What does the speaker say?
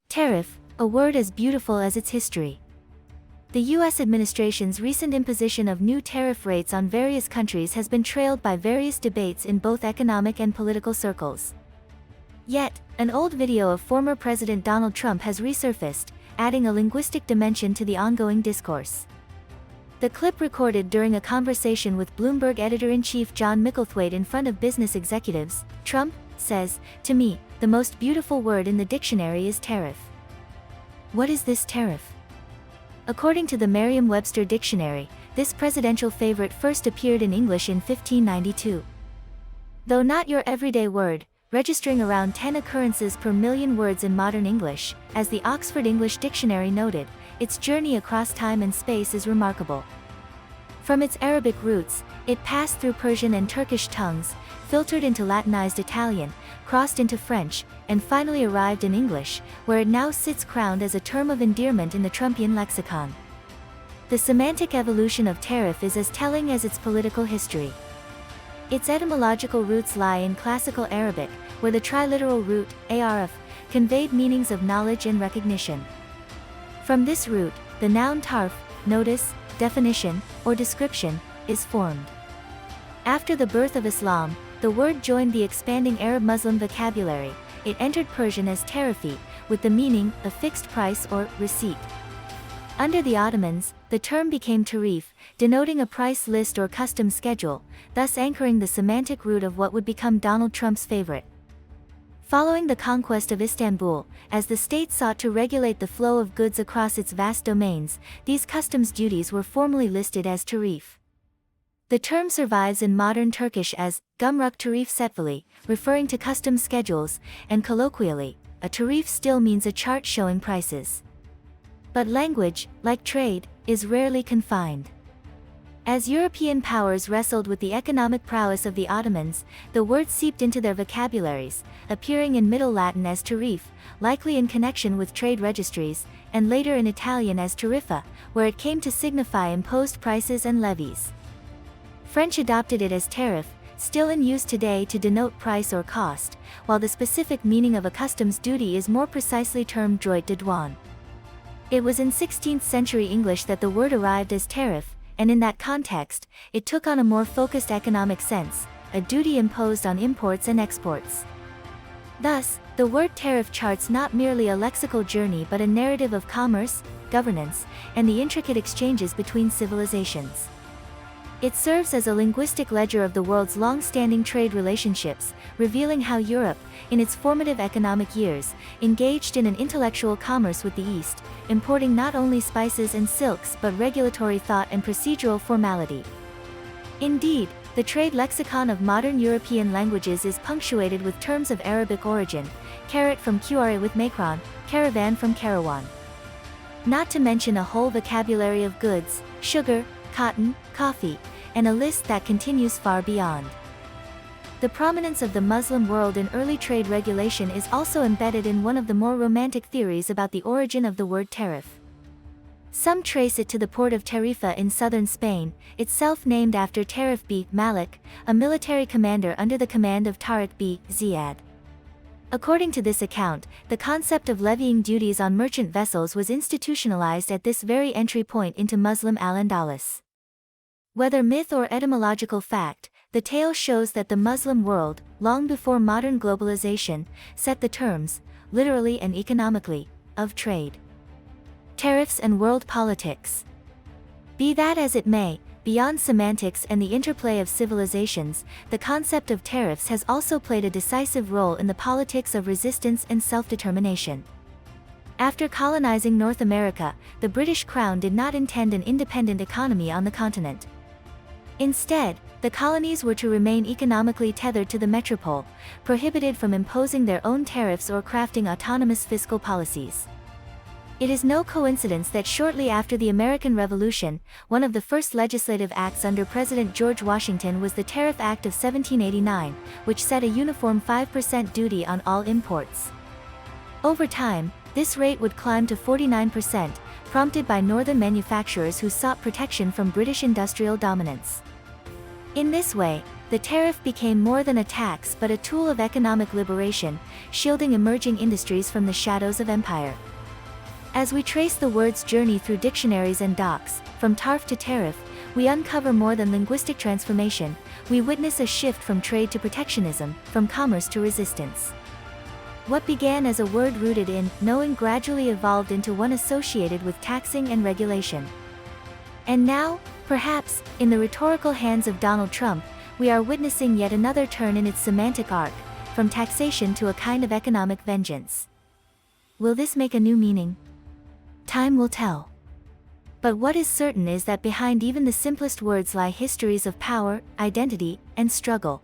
Tariff, a word as beautiful as its history. The U.S. administration's recent imposition of new tariff rates on various countries has been trailed by various debates in both economic and political circles. Yet, an old video of former President Donald Trump has resurfaced, adding a linguistic dimension to the ongoing discourse. The clip, recorded during a conversation with Bloomberg editor-in-chief John Micklethwait in front of business executives, Trump says, "To me, the most beautiful word in the dictionary is tariff." What is this tariff? According to the Merriam-Webster dictionary, this presidential favorite first appeared in English in 1592. Though not your everyday word, registering around 10 occurrences per million words in modern English, as the Oxford English Dictionary noted, its journey across time and space is remarkable. From its Arabic roots, it passed through Persian and Turkish tongues, filtered into Latinized Italian, crossed into French, and finally arrived in English, where it now sits crowned as a term of endearment in the Trumpian lexicon. The semantic evolution of tariff is as telling as its political history. Its etymological roots lie in Classical Arabic, where the triliteral root, arif, conveyed meanings of knowledge and recognition. From this root, the noun tarf, notice, definition, or description, is formed. After the birth of Islam, the word joined the expanding Arab-Muslim vocabulary. It entered Persian as tarifi, with the meaning, a fixed price or receipt. Under the Ottomans, the term became tarif, denoting a price list or custom schedule, thus anchoring the semantic root of what would become Donald Trump's favorite. Following the conquest of Istanbul, as the state sought to regulate the flow of goods across its vast domains, these customs duties were formally listed as tarif. The term survives in modern Turkish as gumruk tarif setvali, referring to customs schedules, and colloquially, a tarif still means a chart showing prices. But language, like trade, is rarely confined. As European powers wrestled with the economic prowess of the Ottomans, the word seeped into their vocabularies, appearing in Middle Latin as tarif, likely in connection with trade registries, and later in Italian as tariffa, where it came to signify imposed prices and levies. French adopted it as tariff, still in use today to denote price or cost, while the specific meaning of a customs duty is more precisely termed droit de douane. It was in 16th century English that the word arrived as tariff, and in that context, it took on a more focused economic sense, a duty imposed on imports and exports. Thus, the word tariff charts not merely a lexical journey but a narrative of commerce, governance, and the intricate exchanges between civilizations. It serves as a linguistic ledger of the world's long-standing trade relationships, revealing how Europe, in its formative economic years, engaged in an intellectual commerce with the East, importing not only spices and silks but regulatory thought and procedural formality. Indeed, the trade lexicon of modern European languages is punctuated with terms of Arabic origin, carrot from Qare with Macron, caravan from Karawan. Not to mention a whole vocabulary of goods, sugar, cotton, coffee, and a list that continues far beyond. The prominence of the Muslim world in early trade regulation is also embedded in one of the more romantic theories about the origin of the word tariff. Some trace it to the port of Tarifa in southern Spain, itself named after Tariff b. Malik, a military commander under the command of Tariq b. Ziyad. According to this account, the concept of levying duties on merchant vessels was institutionalized at this very entry point into Muslim al-Andalus. Whether myth or etymological fact, the tale shows that the Muslim world, long before modern globalization, set the terms, literally and economically, of trade. Tariffs and world politics. Be that as it may, beyond semantics and the interplay of civilizations, the concept of tariffs has also played a decisive role in the politics of resistance and self-determination. After colonizing North America, the British Crown did not intend an independent economy on the continent. Instead, the colonies were to remain economically tethered to the metropole, prohibited from imposing their own tariffs or crafting autonomous fiscal policies. It is no coincidence that shortly after the American Revolution, one of the first legislative acts under President George Washington was the Tariff Act of 1789, which set a uniform 5% duty on all imports. Over time, this rate would climb to 49%, prompted by northern manufacturers who sought protection from British industrial dominance. In this way, the tariff became more than a tax but a tool of economic liberation, shielding emerging industries from the shadows of empire. As we trace the word's journey through dictionaries and docs, from tariff to tariff, we uncover more than linguistic transformation. We witness a shift from trade to protectionism, from commerce to resistance. What began as a word rooted in knowing gradually evolved into one associated with taxing and regulation. And now, perhaps, in the rhetorical hands of Donald Trump, we are witnessing yet another turn in its semantic arc, from taxation to a kind of economic vengeance. Will this make a new meaning? Time will tell. But what is certain is that behind even the simplest words lie histories of power, identity, and struggle.